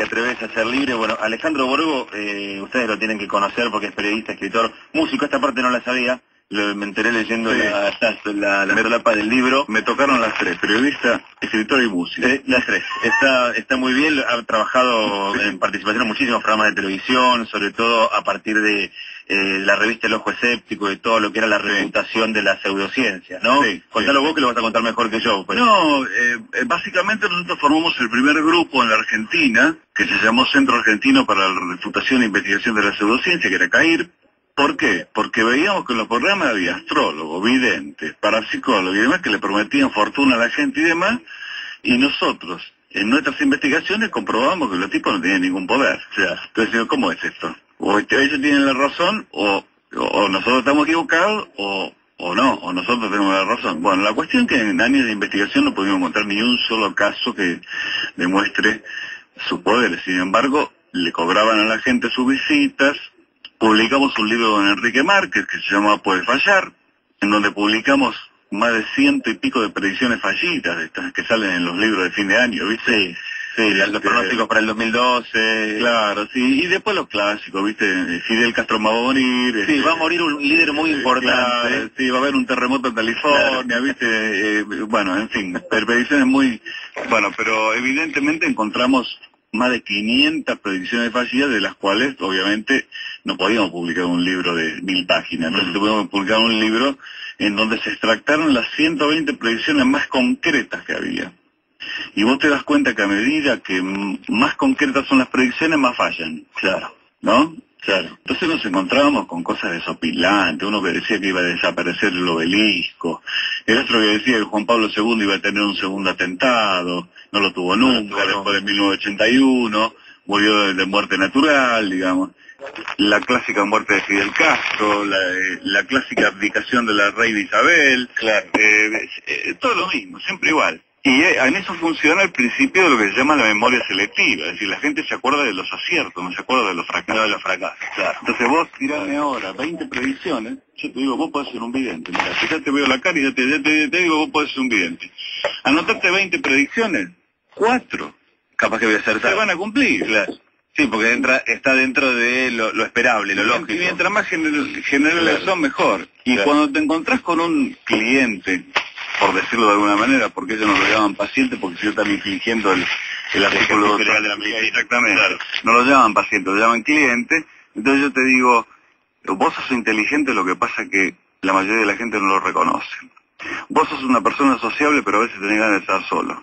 Te atreves a ser libre. Bueno, Alejandro Borgo, ustedes lo tienen que conocer porque es periodista, escritor, músico. Esta parte no la sabía. Me enteré leyendo la solapa del libro. Me tocaron las tres, periodista, escritor y músico. Las tres. Está muy bien, ha trabajado en participación en muchísimos programas de televisión, sobre todo a partir de la revista El Ojo Escéptico y todo lo que era la reputación de la pseudociencia, ¿no? Sí, Contalo vos, que lo vas a contar mejor que yo. Pues. No, básicamente nosotros formamos el primer grupo en la Argentina, que se llamó Centro Argentino para la Refutación e Investigación de la Pseudociencia, que era CAIR. ¿Por qué? Porque veíamos que en los programas había astrólogos, videntes, parapsicólogos y demás que le prometían fortuna a la gente y demás, y nosotros, en nuestras investigaciones, comprobamos que los tipos no tenían ningún poder. O sea, entonces, ¿cómo es esto? O ellos tienen la razón, o nosotros estamos equivocados, o no, o nosotros tenemos la razón. Bueno, la cuestión es que en años de investigación no pudimos encontrar ni un solo caso que demuestre sus poderes. Sin embargo, le cobraban a la gente sus visitas. Publicamos un libro de don Enrique Márquez que se llama Puede Fallar, en donde publicamos más de 100 y pico de predicciones fallidas, de estas que salen en los libros de fin de año, ¿viste? Sí, los pronósticos para el 2012. Claro, sí, y después los clásicos, ¿viste? Fidel Castro va a morir. Sí, va a morir un líder muy importante. Claro, sí, va a haber un terremoto en California, claro. ¿Viste? Bueno, en fin, predicciones muy... Bueno, pero evidentemente encontramos más de 500 predicciones fallidas, de las cuales, obviamente, no podíamos publicar un libro de 1000 páginas. Entonces tuvimos que publicar un libro en donde se extractaron las 120 predicciones más concretas que había. Y vos te das cuenta que a medida que más concretas son las predicciones, más fallan. Claro. ¿No? Claro. Entonces nos encontrábamos con cosas desopilantes, uno que decía que iba a desaparecer el obelisco, el otro que decía que Juan Pablo II iba a tener un segundo atentado, no lo tuvo nunca, después de 1981, murió de muerte natural, digamos. La clásica muerte de Fidel Castro, la clásica abdicación de la reina Isabel, claro. Todo lo mismo, siempre igual. Y en eso funciona el principio de lo que se llama la memoria selectiva, es decir, la gente se acuerda de los aciertos, no se acuerda de los fracasos. No de los fracasos, claro. Entonces vos tirame ahora 20 predicciones, yo te digo, vos podés ser un vidente. Mira, si ya te veo la cara y ya te digo, vos podés ser un vidente. Anotarte 20 predicciones, 4 capaz que voy a acertar. se van a cumplir. Claro. Sí, porque está dentro de lo esperable, lo lógico. Y mientras más generales claro. son, mejor. Y claro. cuando te encontrás con un cliente, por decirlo de alguna manera, porque ellos no lo llaman paciente, porque si yo también fingiendo el artículo legal de la medicina. Exactamente. Claro. No lo llaman paciente, lo llaman cliente. Entonces yo te digo, vos sos inteligente, lo que pasa es que la mayoría de la gente no lo reconoce. Vos sos una persona sociable, pero a veces tenés ganas de estar solo.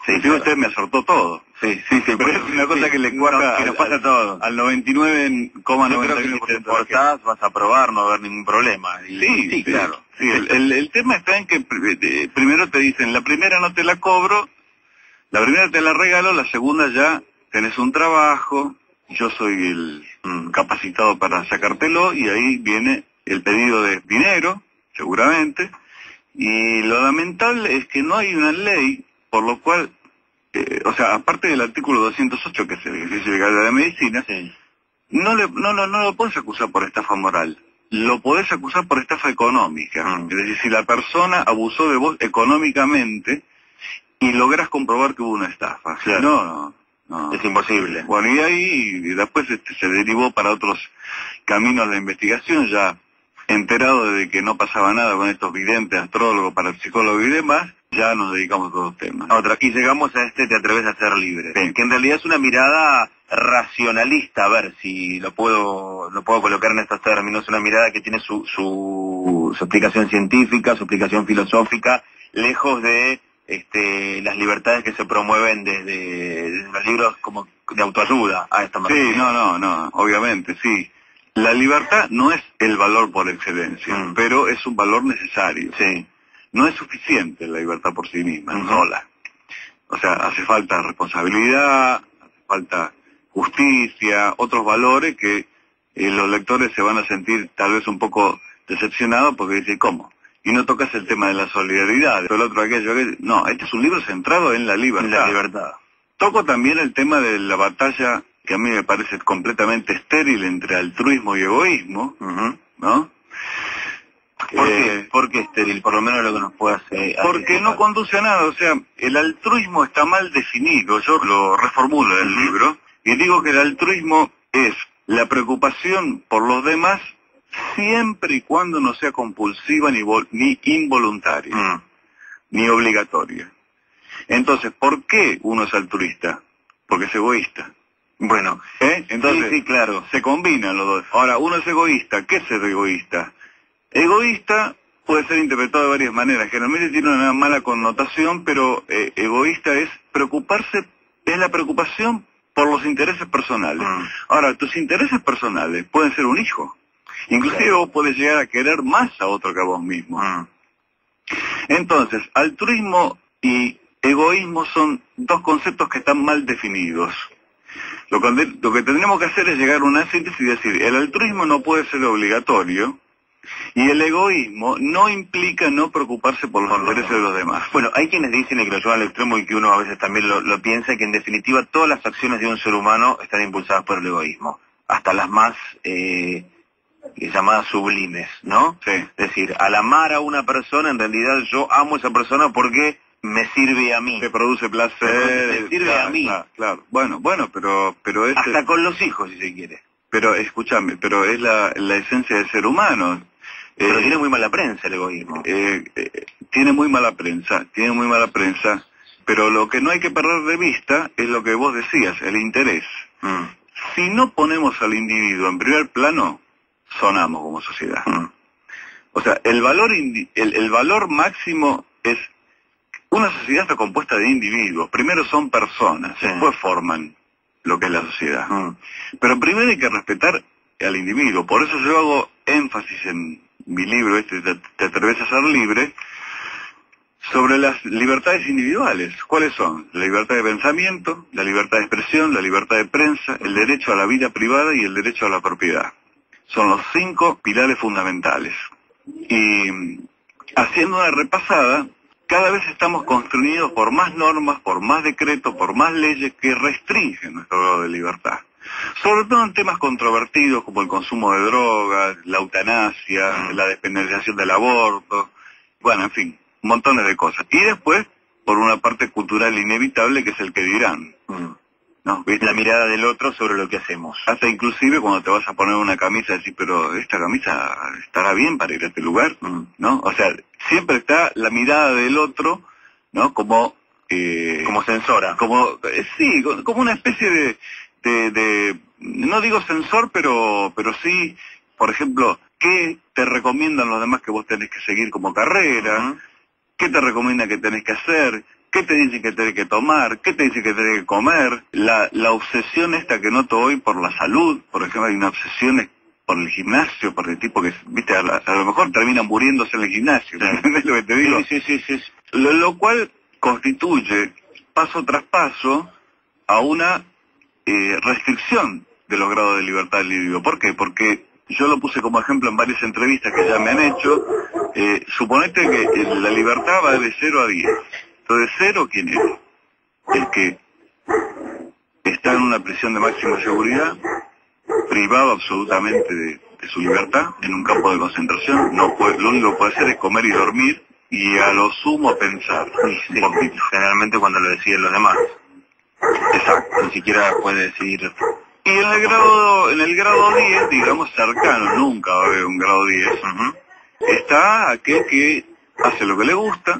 Sí, claro. Usted me acertó todo. Sí, pero es una cosa que le cuaja que nos pasa a todos. Al 99,99%. Yo creo que si te esforzás, vas a probar, no va a haber ningún problema. Y, sí, claro. Sí, el tema está en que primero te dicen, la primera no te la cobro, la primera te la regalo, la segunda ya tenés un trabajo, yo soy el capacitado para sacártelo, y ahí viene el pedido de dinero, seguramente, y lo lamentable es que no hay una ley por lo cual, o sea, aparte del artículo 208 que es el ejercicio legal de la medicina, sí. no lo podés acusar por estafa moral, lo podés acusar por estafa económica. Es decir, si la persona abusó de vos económicamente y lográs comprobar que hubo una estafa. Claro. No. Es imposible. Bueno, y ahí después se derivó para otros caminos la investigación, ya enterado de que no pasaba nada con estos videntes, astrólogos, parapsicólogos y demás, ya nos dedicamos a todos los temas. Y llegamos a Te atreves a ser libre, sí. Que en realidad es una mirada racionalista, a ver si lo puedo colocar en estos términos, una mirada que tiene su explicación científica, su explicación filosófica, lejos de las libertades que se promueven desde los libros como de autoayuda a esta manera. Sí, no, obviamente, sí. La libertad no es el valor por excelencia, pero es un valor necesario. Sí. No es suficiente la libertad por sí misma, sola. O sea, hace falta responsabilidad, hace falta justicia, otros valores que los lectores se van a sentir tal vez un poco decepcionados porque dicen, ¿cómo? Y no tocas el tema de la solidaridad, el otro aquello. No, este es un libro centrado en la libertad. En la libertad. Toco también el tema de la batalla, que a mí me parece completamente estéril, entre altruismo y egoísmo, ¿no? ¿Por qué estéril? Por lo menos lo que nos puede hacer. Porque no conduce a nada, o sea, el altruismo está mal definido, yo lo reformulo en el libro. Y digo que el altruismo es la preocupación por los demás siempre y cuando no sea compulsiva ni involuntaria, ni obligatoria. Entonces, ¿por qué uno es altruista? Porque es egoísta. Bueno, entonces, sí, claro. se combinan los dos. Ahora, uno es egoísta. ¿Qué es ser egoísta? Egoísta puede ser interpretado de varias maneras. Generalmente tiene una mala connotación, pero egoísta es preocuparse, es la preocupación por los intereses personales. Ahora, tus intereses personales pueden ser un hijo. Inclusive vos podés llegar a querer más a otro que a vos mismo. Entonces, altruismo y egoísmo son dos conceptos que están mal definidos. Lo que tendremos que hacer es llegar a una síntesis y decir, el altruismo no puede ser obligatorio, y el egoísmo no implica no preocuparse por los intereses de los demás. Bueno, hay quienes dicen y que lo llevan al extremo y que uno a veces también lo piensa, que en definitiva todas las acciones de un ser humano están impulsadas por el egoísmo, hasta las más llamadas sublimes, ¿no? Sí. Es decir, al amar a una persona, en realidad yo amo a esa persona porque me sirve a mí. Te produce placer. Me sirve a mí. Claro. Bueno, pero es... Hasta con los hijos, si se quiere. Pero escúchame, pero es la esencia del ser humano. Pero tiene muy mala prensa el egoísmo. Tiene muy mala prensa, pero lo que no hay que perder de vista es lo que vos decías, el interés. Si no ponemos al individuo en primer plano, sonamos como sociedad. O sea, el valor máximo es, una sociedad está compuesta de individuos, primero son personas, después forman lo que es la sociedad. Pero primero hay que respetar al individuo, por eso yo hago énfasis en mi libro, Te atreves a ser libre, sobre las libertades individuales. ¿Cuáles son? La libertad de pensamiento, la libertad de expresión, la libertad de prensa, el derecho a la vida privada y el derecho a la propiedad. Son los 5 pilares fundamentales. Y haciendo una repasada, cada vez estamos construidos por más normas, por más decretos, por más leyes que restringen nuestro grado de libertad. Sobre todo en temas controvertidos como el consumo de drogas, la eutanasia, la despenalización del aborto, bueno, en fin, montones de cosas. Y después, por una parte cultural inevitable, que es el que dirán. ¿No? ¿Viste? La mirada del otro sobre lo que hacemos. Hasta inclusive cuando te vas a poner una camisa, decís, pero esta camisa estará bien para ir a este lugar, ¿no? O sea, siempre está la mirada del otro, ¿no? Como censora. Sí, como una especie de no digo censor, pero sí, por ejemplo, ¿qué te recomiendan los demás que vos tenés que seguir como carrera? ¿Qué te recomiendan que tenés que hacer? ¿Qué te dicen que tenés que tomar? ¿Qué te dicen que tenés que comer? La obsesión esta que noto hoy por la salud, por ejemplo, hay una obsesión por el gimnasio, por el tipo que, viste, a lo mejor termina muriéndose en el gimnasio, ¿entendés lo que te digo? Sí. Lo cual constituye, paso tras paso, a una restricción de los grados de libertad del individuo. ¿Por qué? Porque yo lo puse como ejemplo en varias entrevistas que ya me han hecho. Suponete que la libertad va de 0 a 10. Entonces, 0, ¿quién es? El que está en una prisión de máxima seguridad, privado absolutamente de su libertad, en un campo de concentración, lo único que puede hacer es comer y dormir, y a lo sumo pensar. Sí, generalmente cuando lo deciden los demás. Exacto. Ni siquiera puede decidir. Y en el grado 10, digamos cercano, nunca va a haber un grado 10, está aquel que hace lo que le gusta,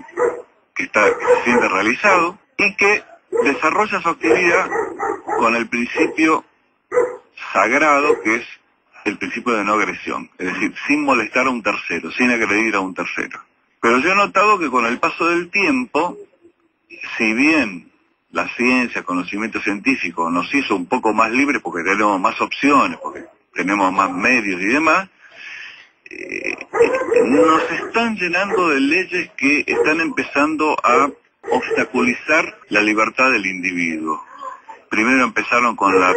que se siente realizado y que desarrolla su actividad con el principio sagrado, que es el principio de no agresión, es decir, sin molestar a un tercero, sin agredir a un tercero. Pero yo he notado que con el paso del tiempo, si bien la ciencia, el conocimiento científico nos hizo un poco más libres porque tenemos más opciones, porque tenemos más medios y demás, nos están llenando de leyes que están empezando a obstaculizar la libertad del individuo. Primero empezaron con la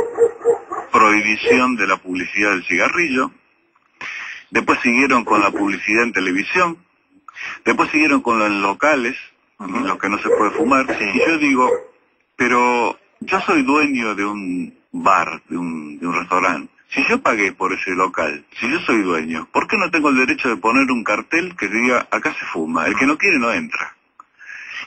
prohibición de la publicidad del cigarrillo, después siguieron con la publicidad en televisión, después siguieron con los locales, en los que no se puede fumar, y yo digo, pero yo soy dueño de un bar, de un restaurante. Si yo pagué por ese local, si yo soy dueño, ¿por qué no tengo el derecho de poner un cartel que diga, acá se fuma, el que no quiere no entra?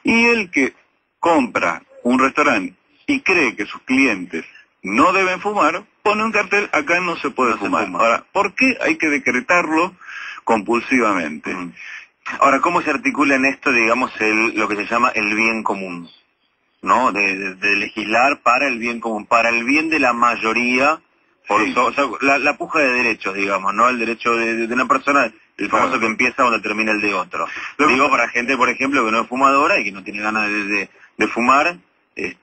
Y el que compra un restaurante y cree que sus clientes no deben fumar, pone un cartel, acá no se puede fumar. Ahora, ¿por qué hay que decretarlo compulsivamente? Ahora, ¿cómo se articula en esto, digamos, lo que se llama el bien común? ¿No? De legislar para el bien común, para el bien de la mayoría, Sí. o sea, la puja de derechos, digamos, ¿no? El derecho de una persona, el famoso Claro. que empieza donde termina el de otro. Digo, para gente, por ejemplo, que no es fumadora y que no tiene ganas de fumar, y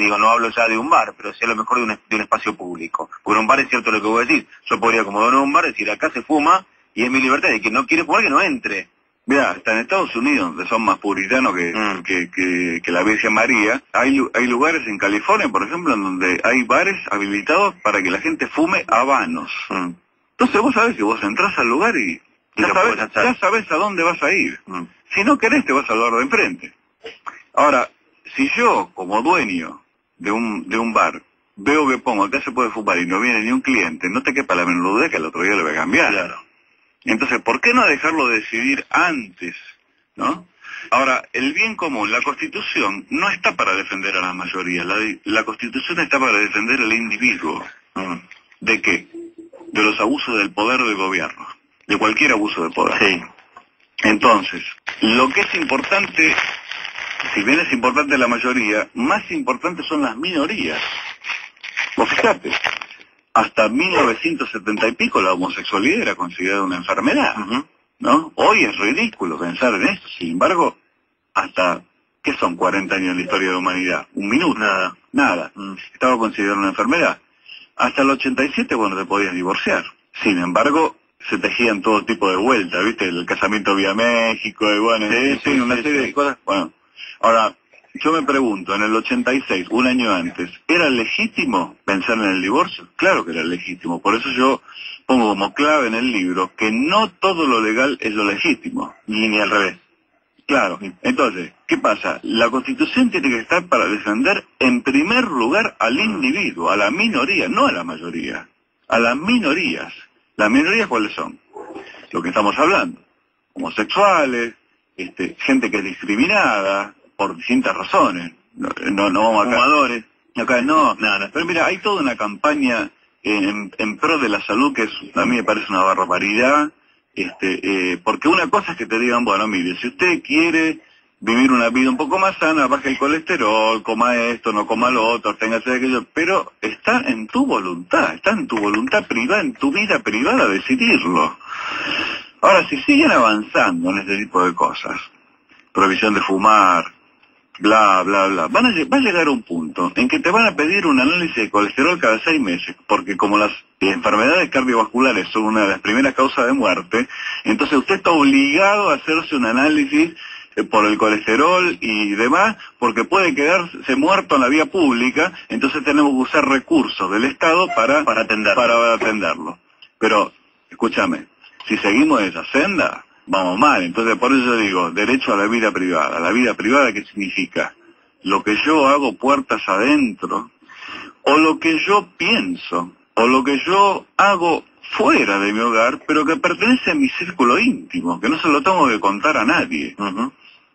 digo, no hablo ya de un bar, pero sí a lo mejor de un espacio público. Porque en un bar es cierto lo que voy a decir. Yo podría, como dueño de un bar, decir, acá se fuma y es mi libertad, y que no quiere fumar, que no entre. Mira, hasta en Estados Unidos, donde son más puritanos que la Virgen María, hay lugares en California, por ejemplo, en donde hay bares habilitados para que la gente fume habanos. Entonces vos sabés que vos entrás al lugar y ya sabés a dónde vas a ir. Si no querés, te vas al bar de enfrente. Ahora, si yo, como dueño de un bar, veo que pongo acá se puede fumar y no viene ni un cliente, no te quepa la menor duda que al otro día le voy a cambiar. Claro. Entonces, ¿por qué no dejarlo decidir antes? ¿No? Ahora, el bien común, la Constitución no está para defender a la mayoría, la Constitución está para defender al individuo. ¿De qué? De los abusos del poder del gobierno, de cualquier abuso de poder. Sí. Entonces, lo que es importante, si bien es importante la mayoría, más importantes son las minorías. Vos fíjate, hasta 1970 y pico la homosexualidad era considerada una enfermedad, ¿no? Hoy es ridículo pensar en esto, sin embargo, hasta, ¿qué son 40 años en la historia de la humanidad? Un minuto, nada. Estaba considerado una enfermedad. Hasta el 87, bueno, te podías divorciar. Sin embargo, se tejían todo tipo de vueltas, ¿viste? El casamiento vía México, y bueno, una serie de cosas. Bueno, ahora, yo me pregunto, en el 86, un año antes, ¿era legítimo pensar en el divorcio? Claro que era legítimo, por eso yo pongo como clave en el libro que no todo lo legal es lo legítimo, ni al revés. Claro, entonces, ¿qué pasa? La Constitución tiene que estar para defender en primer lugar al individuo, a la minoría, no a la mayoría, a las minorías. ¿Las minorías cuáles son? Lo que estamos hablando, homosexuales, gente que es discriminada por distintas razones, no vamos acá. Fumadores. Acá no, pero mira, hay toda una campaña en pro de la salud que a mí me parece una barbaridad, porque una cosa es que te digan, bueno, mire, si usted quiere vivir una vida un poco más sana, baje el colesterol, coma esto, no coma lo otro, téngase aquello, pero está en tu voluntad privada, en tu vida privada decidirlo. Ahora, si siguen avanzando en este tipo de cosas, prohibición de fumar, bla, bla, bla, va a llegar un punto en que te van a pedir un análisis de colesterol cada 6 meses, porque como las enfermedades cardiovasculares son una de las primeras causas de muerte, entonces usted está obligado a hacerse un análisis por el colesterol y demás, porque puede quedarse muerto en la vía pública, entonces tenemos que usar recursos del Estado para atenderlo. Pero, escúchame, si seguimos esa senda, vamos mal. Entonces, por eso digo, derecho a la vida privada. ¿La vida privada qué significa? Lo que yo hago puertas adentro, o lo que yo pienso, o lo que yo hago fuera de mi hogar, pero que pertenece a mi círculo íntimo, que no se lo tengo que contar a nadie.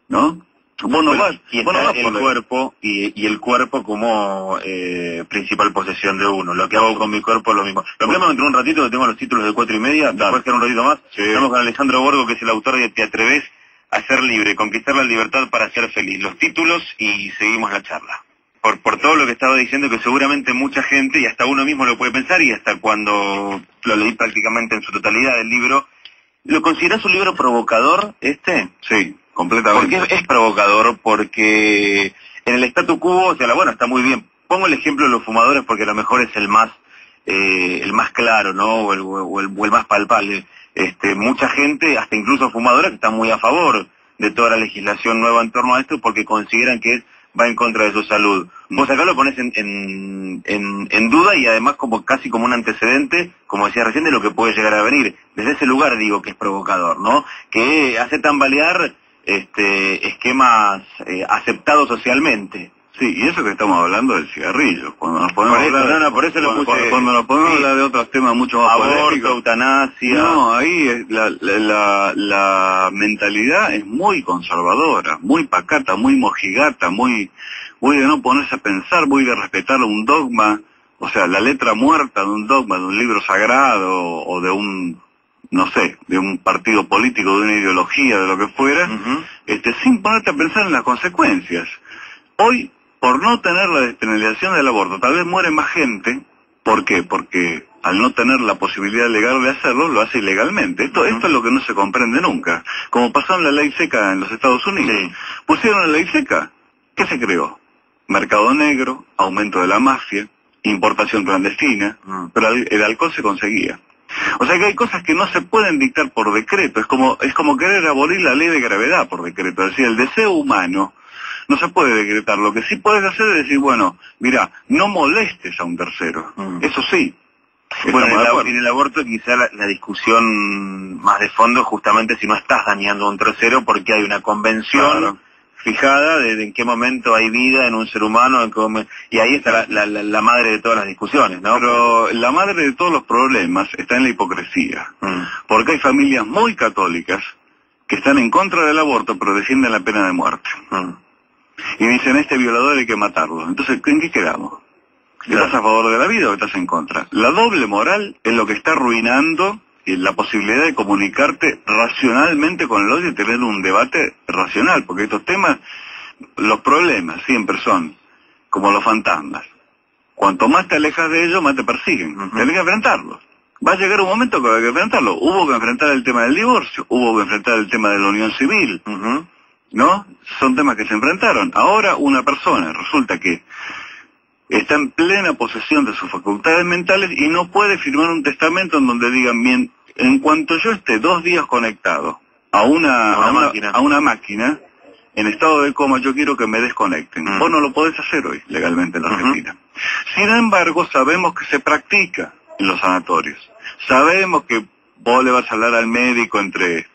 ¿No? Vos no vas, y vos no vas el por cuerpo y el cuerpo como principal posesión de uno. Lo que hago con mi cuerpo es lo mismo. Lo hablamos dentro de un ratito, que tengo los títulos de 4:30, después quedar un ratito más. Estamos con Alejandro Borgo, que es el autor de Te atreves a ser libre, conquistar la libertad para ser feliz. Los títulos y seguimos la charla. Por todo lo que estaba diciendo, que seguramente mucha gente, y hasta uno mismo lo puede pensar, y hasta cuando lo leí prácticamente en su totalidad del libro, ¿lo considerás un libro provocador Sí, completamente. Porque es provocador, porque en el statu quo, o sea, bueno, está muy bien. Pongo el ejemplo de los fumadores porque a lo mejor es el más claro, ¿no? O el más palpable. Mucha gente, hasta incluso fumadores, que están muy a favor de toda la legislación nueva en torno a esto porque consideran que va en contra de su salud. Vos acá lo pones en duda y además casi como un antecedente, como decía recién, de lo que puede llegar a venir. Desde ese lugar digo que es provocador, ¿no? Que hace tambalear esquemas aceptados socialmente. Sí, y eso que estamos hablando del cigarrillo, cuando nos podemos por eso lo puse. Cuando nos podemos hablar de otros temas mucho más aborto, polémicos. eutanasia. No, ahí es la mentalidad es muy conservadora, muy pacata, muy mojigata, muy de no ponerse a pensar, muy de respetar un dogma, O sea, la letra muerta de un dogma, de un libro sagrado, o de un, no sé, de un partido político, de una ideología, de lo que fuera, sin ponerte a pensar en las consecuencias. Hoy, por no tener la despenalización del aborto, tal vez muere más gente. ¿Por qué? Porque al no tener la posibilidad legal de hacerlo, lo hace ilegalmente. Esto es lo que no se comprende nunca. Como pasó en la ley seca en los Estados Unidos. Sí. Pusieron la ley seca. ¿Qué se creó? Mercado negro, aumento de la mafia, importación clandestina, pero el alcohol se conseguía. O sea que hay cosas que no se pueden dictar por decreto. Es como querer abolir la ley de gravedad por decreto. Es decir, el deseo humano no se puede decretar. Lo que sí puedes hacer es decir, bueno, mira, no molestes a un tercero. Eso sí. Bueno, en el aborto quizá la discusión más de fondo es justamente si no estás dañando a un tercero, porque hay una convención fijada de en qué momento hay vida en un ser humano, y ahí está la madre de todas las discusiones, ¿no? Pero la madre de todos los problemas está en la hipocresía. Porque hay familias muy católicas que están en contra del aborto, pero defienden la pena de muerte. Y dicen, este violador hay que matarlo. Entonces, ¿en qué quedamos? ¿Estás a favor de la vida o estás en contra? La doble moral es lo que está arruinando la posibilidad de comunicarte racionalmente con el otro y tener un debate racional, porque estos temas, los problemas siempre son como los fantasmas. Cuanto más te alejas de ellos, más te persiguen. Tienes que enfrentarlos. Va a llegar un momento que hay que enfrentarlo. Hubo que enfrentar el tema del divorcio, hubo que enfrentar el tema de la unión civil, ¿no? Son temas que se enfrentaron. Ahora una persona resulta que está en plena posesión de sus facultades mentales y no puede firmar un testamento en donde digan, bien, en cuanto yo esté 2 días conectado a una máquina en estado de coma, yo quiero que me desconecten. Vos no lo podés hacer hoy legalmente en la Argentina. Sin embargo, sabemos que se practica en los sanatorios. Sabemos que vos le vas a hablar al médico entre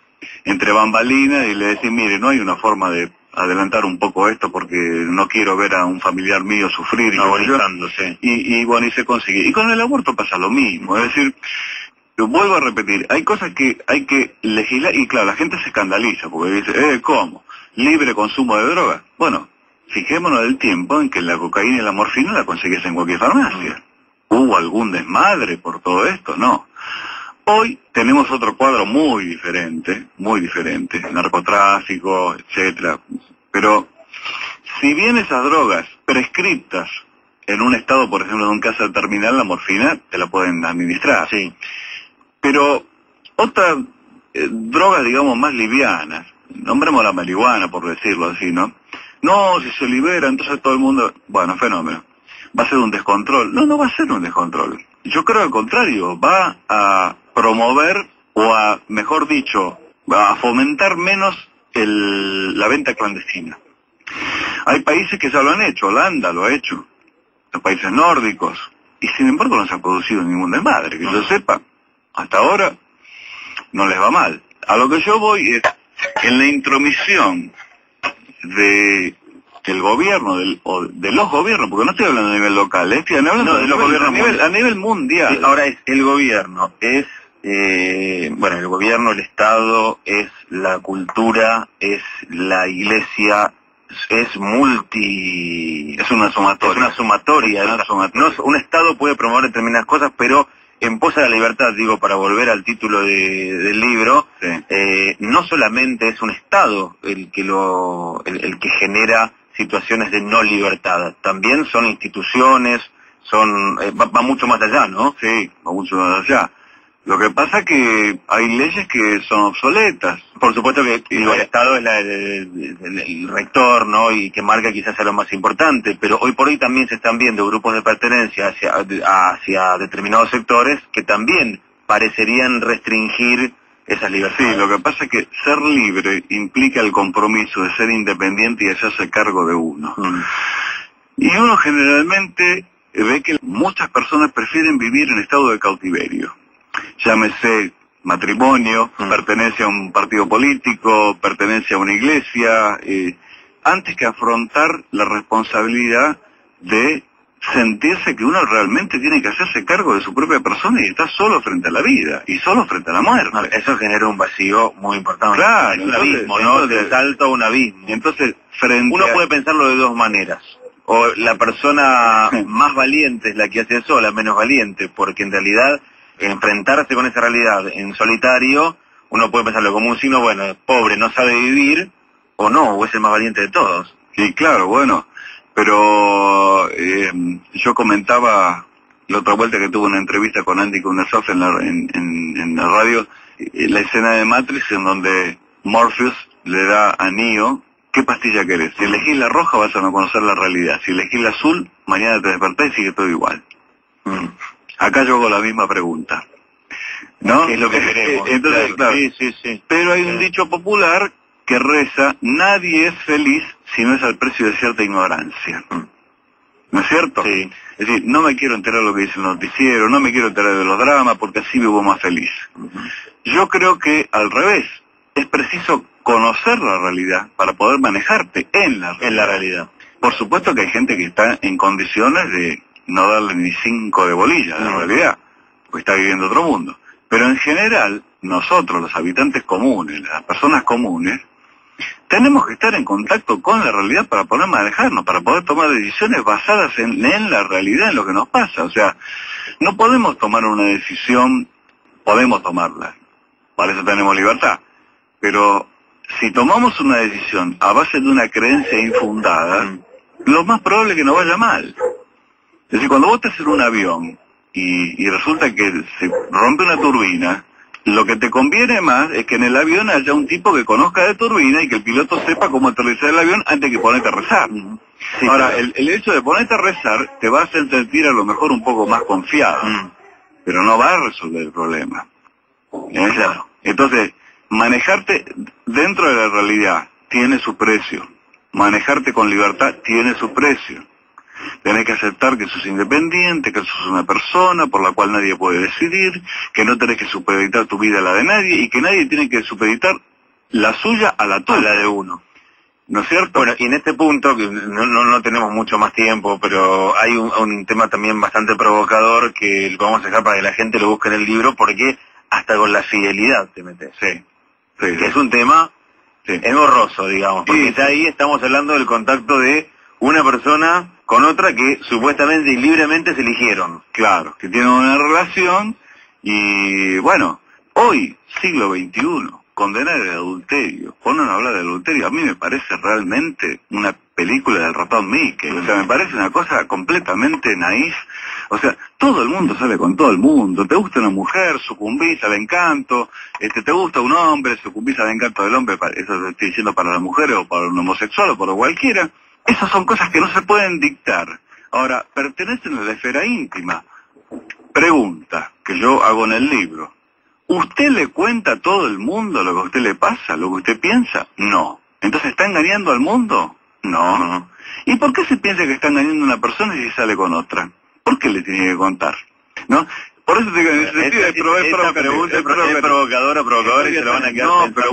bambalinas y le decís, mire, no hay una forma de adelantar un poco esto porque no quiero ver a un familiar mío sufrir y bueno, y se consigue. Y con el aborto pasa lo mismo, es decir, vuelvo a repetir, hay cosas que hay que legislar y claro, la gente se escandaliza porque dice, ¿cómo? ¿Libre consumo de drogas? Bueno, fijémonos del tiempo en que la cocaína y la morfina la conseguías en cualquier farmacia. ¿Hubo algún desmadre por todo esto? No. Hoy tenemos otro cuadro muy diferente, narcotráfico, etcétera. Pero si bien esas drogas prescriptas en un estado, por ejemplo, de un cáncer terminal, la morfina te la pueden administrar. Sí. Pero otras drogas, digamos, más livianas, nombremos la marihuana, por decirlo así, ¿no? No, si se libera, entonces todo el mundo, bueno, fenómeno. Va a ser un descontrol. No va a ser un descontrol. Yo creo al contrario, va a promover, o a, mejor dicho, va a fomentar menos la venta clandestina. Hay países que ya lo han hecho, Holanda lo ha hecho, los países nórdicos, y sin embargo no se ha producido ningún desmadre, que yo sepa. Hasta ahora no les va mal. A lo que yo voy es, en la intromisión del gobierno, o de los gobiernos, porque no estoy hablando a nivel local, estoy hablando de los gobiernos a nivel mundial. Ahora es el gobierno, es bueno, el gobierno, el Estado, es la cultura, es la iglesia, es una sumatoria. Un Estado puede promover determinadas cosas, pero en pos de la libertad, digo, para volver al título del libro, no solamente es un Estado el que genera situaciones de no libertad, también son instituciones, va mucho más allá, ¿no? Sí, va mucho más allá. Lo que pasa es que hay leyes que son obsoletas. Por supuesto que el Estado es el rector, ¿no? Y que marca quizás sea lo más importante, pero hoy por hoy también se están viendo grupos de pertenencia hacia determinados sectores que también parecerían restringir esas libertades. Sí, lo que pasa es que ser libre implica el compromiso de ser independiente y hacerse cargo de uno. Y uno generalmente ve que muchas personas prefieren vivir en estado de cautiverio. Llámese matrimonio, pertenencia a un partido político, pertenencia a una iglesia, antes que afrontar la responsabilidad de sentirse que uno realmente tiene que hacerse cargo de su propia persona y está solo frente a la vida y solo frente a la muerte. No, eso genera un vacío muy importante. Claro, un abismo, ¿no? Te salta un abismo. Entonces, uno puede pensarlo de dos maneras. o la persona más valiente es la que hace eso, o la menos valiente, porque en realidad enfrentarse con esa realidad en solitario, uno puede pensarlo como un signo, bueno, pobre, no sabe vivir, o no, o es el más valiente de todos. Sí, claro, bueno, pero yo comentaba la otra vuelta que tuve una entrevista con Andy Kuznetsov en la radio, la escena de Matrix en donde Morpheus le da a Neo, ¿qué pastilla querés? Si elegís la roja vas a no conocer la realidad, si elegís la azul, mañana te despertás y sigue todo igual. Acá yo hago la misma pregunta, ¿no? ¿Qué es lo que queremos? Entonces, claro, Sí. pero hay un dicho popular que reza, nadie es feliz si no es al precio de cierta ignorancia. ¿No es cierto? Sí. Es decir, no me quiero enterar de lo que dice el noticiero, no me quiero enterar de los dramas, porque así vivo más feliz. Yo creo que al revés, es preciso conocer la realidad para poder manejarte en la realidad. Por supuesto que hay gente que está en condiciones de no darle ni 5 de bolilla a la realidad, porque está viviendo otro mundo. Pero en general, nosotros, los habitantes comunes, las personas comunes, tenemos que estar en contacto con la realidad para poder manejarnos, para poder tomar decisiones basadas en la realidad, en lo que nos pasa. O sea, no podemos tomar una decisión, podemos tomarla, para eso tenemos libertad, pero si tomamos una decisión a base de una creencia infundada, lo más probable es que nos vaya mal. Es decir, cuando vos estás en un avión y resulta que se rompe una turbina, lo que te conviene más es que en el avión haya un tipo que conozca de turbina y que el piloto sepa cómo aterrizar el avión antes de que ponerte a rezar. Sí, ahora, claro, el hecho de ponerte a rezar te va a hacer sentir a lo mejor un poco más confiado, pero no va a resolver el problema. Claro. Entonces, manejarte dentro de la realidad tiene su precio. Manejarte con libertad tiene su precio. Tenés que aceptar que sos independiente, que sos una persona por la cual nadie puede decidir, que no tenés que supeditar tu vida a la de nadie y que nadie tiene que supeditar la suya a la tuya, a la de uno. ¿No es cierto? Bueno, y en este punto, que no tenemos mucho más tiempo, pero hay un tema también bastante provocador que lo vamos a dejar para que la gente lo busque en el libro, porque hasta con la fidelidad te metes. Sí. Que es un tema engorroso, digamos, porque ya ahí estamos hablando del contacto de una persona con otra que supuestamente y libremente se eligieron. Claro, que tienen una relación y, bueno, hoy, siglo XXI, condenar el adulterio, ponen a hablar del adulterio, a mí me parece realmente una película del ratón Mickey, o sea, me parece una cosa completamente naif, o sea, todo el mundo sale con todo el mundo, te gusta una mujer, sucumbís al encanto, te gusta un hombre, sucumbís al encanto del hombre, eso lo estoy diciendo para las mujeres o para un homosexual o para cualquiera. Esas son cosas que no se pueden dictar. Ahora, pertenecen a la esfera íntima. Pregunta que yo hago en el libro. ¿Usted le cuenta a todo el mundo lo que a usted le pasa, lo que usted piensa? No. ¿Entonces está engañando al mundo? No. ¿Y por qué se piensa que está engañando a una persona y se sale con otra? ¿Por qué le tiene que contar? ¿No? Por eso te digo, en ese sentido es provocadora y se lo van a quedar no, pero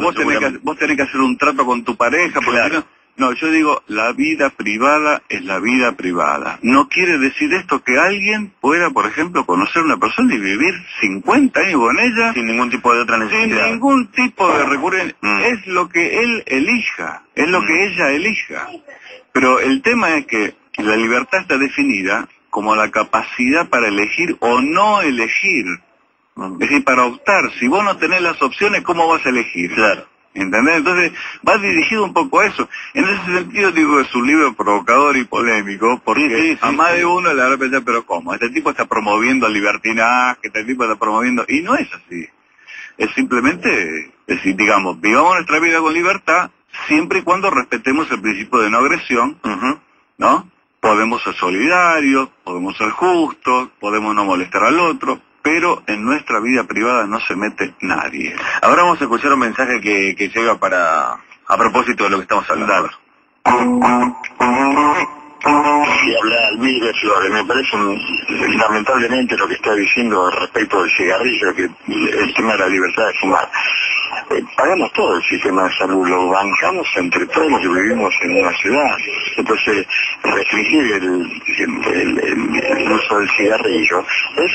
vos tenés que hacer un trato con tu pareja, porque claro. No, yo digo, la vida privada es la vida privada. No quiere decir esto que alguien pueda, por ejemplo, conocer a una persona y vivir 50 años con ella sin ningún tipo de otra necesidad. Sin ningún tipo de recurrencia. Es lo que él elija, es lo que ella elija. Pero el tema es que la libertad está definida como la capacidad para elegir o no elegir. Es decir, para optar. Si vos no tenés las opciones, ¿cómo vas a elegir? Claro. ¿Entendés? Entonces va dirigido un poco a eso. En ese sentido digo que es un libro provocador y polémico, porque a más de uno le habrá pensado, pero ¿cómo? Este tipo está promoviendo el libertinaje, este tipo está promoviendo... Y no es así. Es simplemente, decir, digamos, vivamos nuestra vida con libertad, siempre y cuando respetemos el principio de no agresión, ¿no? Podemos ser solidarios, podemos ser justos, podemos no molestar al otro, pero en nuestra vida privada no se mete nadie. Ahora vamos a escuchar un mensaje que llega a propósito de lo que estamos hablando. Y habla al Mil de Flores, me parece lamentablemente lo que está diciendo respecto del cigarrillo, que el tema de la libertad de fumar. pagamos todo el sistema de salud, lo bancamos entre todos los que vivimos en una ciudad. Entonces, restringir el uso del cigarrillo es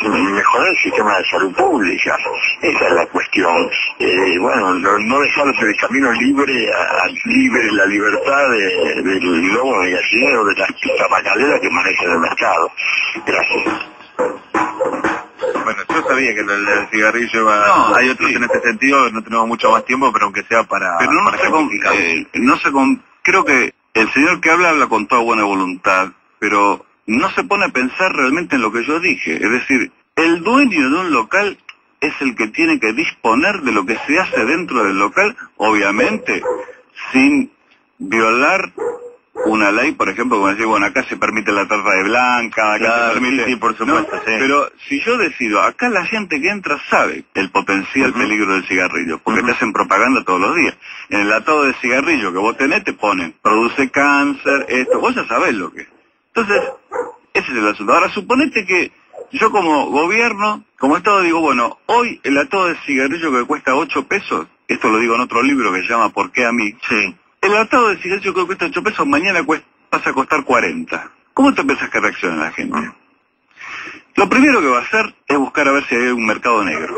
mejorar el sistema de salud pública. Esa es la cuestión. Bueno, no dejar el camino libre libre la libertad del lobo de gallinero, de la tabacalera que maneja el mercado. Gracias. Bueno, yo sabía que el cigarrillo iba... No, hay otros en este sentido, no tenemos mucho más tiempo, pero aunque sea para... Pero creo que el señor que habla con toda buena voluntad, pero no se pone a pensar realmente en lo que yo dije. Es decir, el dueño de un local es el que tiene que disponer de lo que se hace dentro del local, obviamente, sin violar una ley, por ejemplo, como decir, bueno, acá se permite la tarta de blanca, acá claro, se permite... sí, por supuesto, ¿no? sí. Pero si yo decido, acá la gente que entra sabe el potencial peligro del cigarrillo, porque te hacen propaganda todos los días. En el atado de cigarrillo que vos tenés te ponen, produce cáncer, esto, vos ya sabés lo que es. Entonces, ese es el asunto. Ahora, suponete que yo como gobierno, como Estado, digo, bueno, hoy el atado de cigarrillo que cuesta 8 pesos, esto lo digo en otro libro que se llama ¿Por qué a mí? Sí. El atado de cigarrillo que cuesta 8 pesos, mañana pasa a costar 40. ¿Cómo te pensás que reacciona la gente? Lo primero que va a hacer es buscar a ver si hay un mercado negro.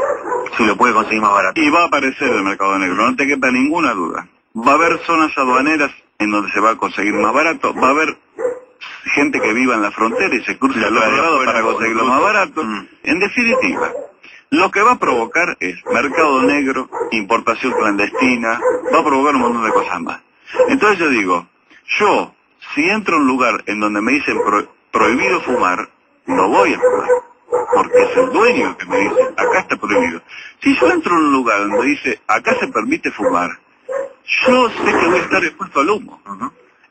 Si lo puede conseguir más barato. Y va a aparecer el mercado negro, no te quepa ninguna duda. Va a haber zonas aduaneras en donde se va a conseguir más barato, va a haber gente que viva en la frontera y se cruza al otro lado para conseguirlo más barato. En definitiva, lo que va a provocar es mercado negro, importación clandestina, va a provocar un montón de cosas más. Entonces yo digo, si entro a un lugar en donde me dicen prohibido fumar, no voy a fumar, porque es el dueño que me dice, acá está prohibido. Si yo entro a un lugar donde dice, acá se permite fumar, yo sé que voy a estar expuesto al humo.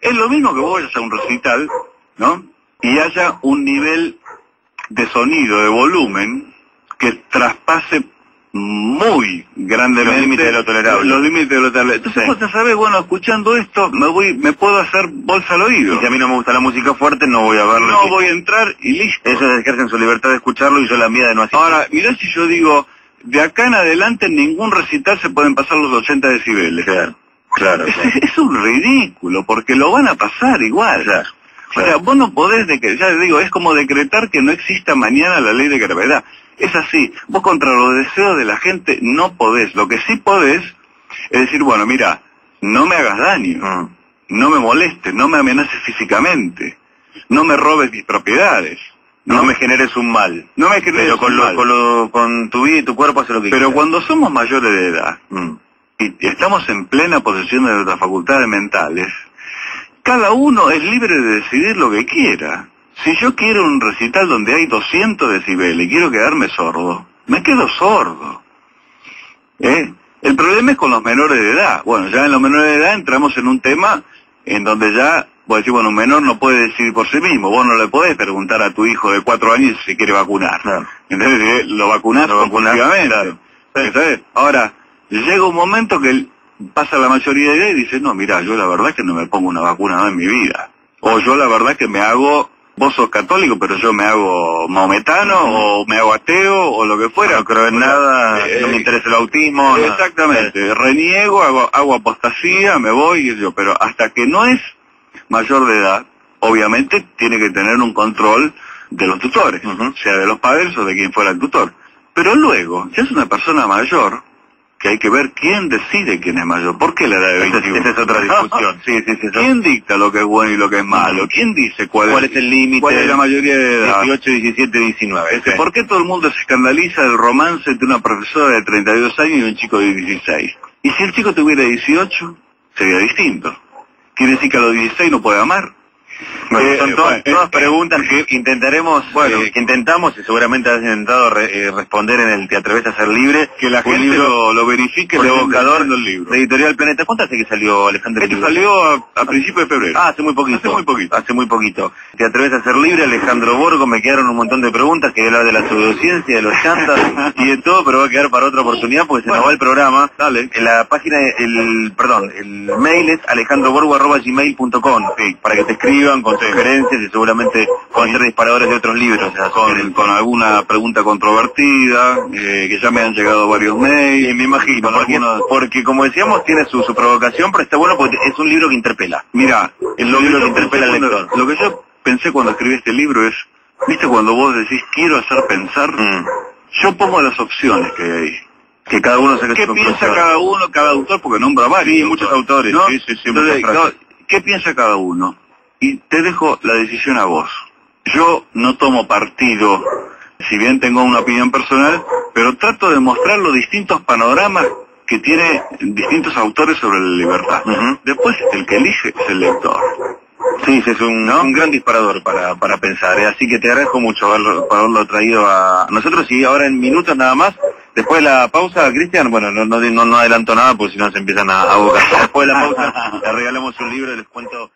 Es lo mismo que vos vayas a un recital, ¿no? Y haya un nivel de sonido, de volumen, que traspase muy grandemente los límites de lo tolerable. Los límites de lo tolerable. Entonces vos ya sabés, bueno, escuchando esto, me puedo hacer bolsa al oído. Y si a mí no me gusta la música fuerte, no voy a verlo. No voy a entrar y listo. Ellos ejercen su libertad de escucharlo y yo la mía de no asistir. Ahora, mirá si yo digo, de acá en adelante en ningún recital se pueden pasar los 80 decibeles. Claro. Es un ridículo, porque lo van a pasar igual. Claro. O sea, vos no podés, ya les digo, es como decretar que no exista mañana la ley de gravedad. Es así, vos contra los deseos de la gente no podés. Lo que sí podés es decir, bueno, mira, no me hagas daño, no me molestes, no me amenaces físicamente, no me robes mis propiedades. No me generes un mal. No me generes un mal. Con tu vida y tu cuerpo hace lo que Pero quieras. cuando somos mayores de edad y estamos en plena posesión de nuestras facultades mentales, cada uno es libre de decidir lo que quiera. Si yo quiero un recital donde hay 200 decibeles y quiero quedarme sordo, me quedo sordo. El problema es con los menores de edad. Bueno, ya en los menores de edad entramos en un tema en donde ya, vos decís, bueno, un menor no puede decidir por sí mismo. Vos no le podés preguntar a tu hijo de 4 años si se quiere vacunar. Claro. Entonces lo vacunás compulsivamente. Claro. ¿Sabes? Ahora, llega un momento que pasa la mayoría de edad y dice, no, mira, yo la verdad es que no me pongo una vacuna más en mi vida. O yo la verdad es que me hago... Vos sos católico, pero yo me hago maometano, o me hago ateo, o lo que fuera. No creo en nada, no me interesa el autismo. Exactamente, reniego, hago apostasía, me voy, pero hasta que no es mayor de edad, obviamente tiene que tener un control de los tutores, sea de los padres o de quien fuera el tutor. Pero luego, si es una persona mayor, que hay que ver quién decide quién es mayor. ¿Por qué la edad de 21? Esa es otra discusión. Sí. ¿Quién dicta lo que es bueno y lo que es malo? ¿Quién dice cuál es el límite? ¿Cuál es la mayoría de edad? 18, 17, 19. ¿Por qué todo el mundo se escandaliza del romance entre una profesora de 32 años y un chico de 16? Y si el chico tuviera 18, sería distinto. ¿Quiere decir que a los 16 no puede amar? Bueno, son todas preguntas que intentaremos, que intentamos y seguramente has intentado responder en el Te atreves a ser libre, que la gente lo verifique, el evocador del libro. De Editorial Planeta. ¿Cuánto hace que salió, Alejandro? Este salió a principios de febrero. Hace muy poquito. Te atreves a ser libre, Alejandro Borgo. Me quedaron un montón de preguntas, que hablar de la pseudociencia, de los chantas y de todo, pero va a quedar para otra oportunidad porque se nos va el programa. Dale. En la página, el mail es alejandroborgo@gmail.com, para que te escriban con con sugerencias y seguramente pueden ser disparadores de otros libros. Con alguna pregunta controvertida, que ya me han llegado varios mails. Sí, me imagino, porque como decíamos, tiene su provocación, pero está bueno porque es un libro que interpela. Mira, es un libro que interpela al lector. Lo que yo pensé cuando escribí este libro es, ¿viste cuando vos decís quiero hacer pensar? Yo pongo las opciones que hay ahí. Que cada uno se ¿Qué piensa cada uno, cada autor? Porque nombra varios. Sí, muchos autores. ¿No? Sí, Entonces, ¿qué piensa cada uno? Y te dejo la decisión a vos. Yo no tomo partido, si bien tengo una opinión personal, pero trato de mostrar los distintos panoramas que tiene distintos autores sobre la libertad. Después, el que elige es el lector. Sí, es un gran disparador para pensar, así que te agradezco mucho por haberlo traído a nosotros. Y ahora en minutos nada más, después de la pausa, Cristian, bueno, no adelanto nada porque si no se empiezan a abocar. Después de la pausa le regalamos un libro y les cuento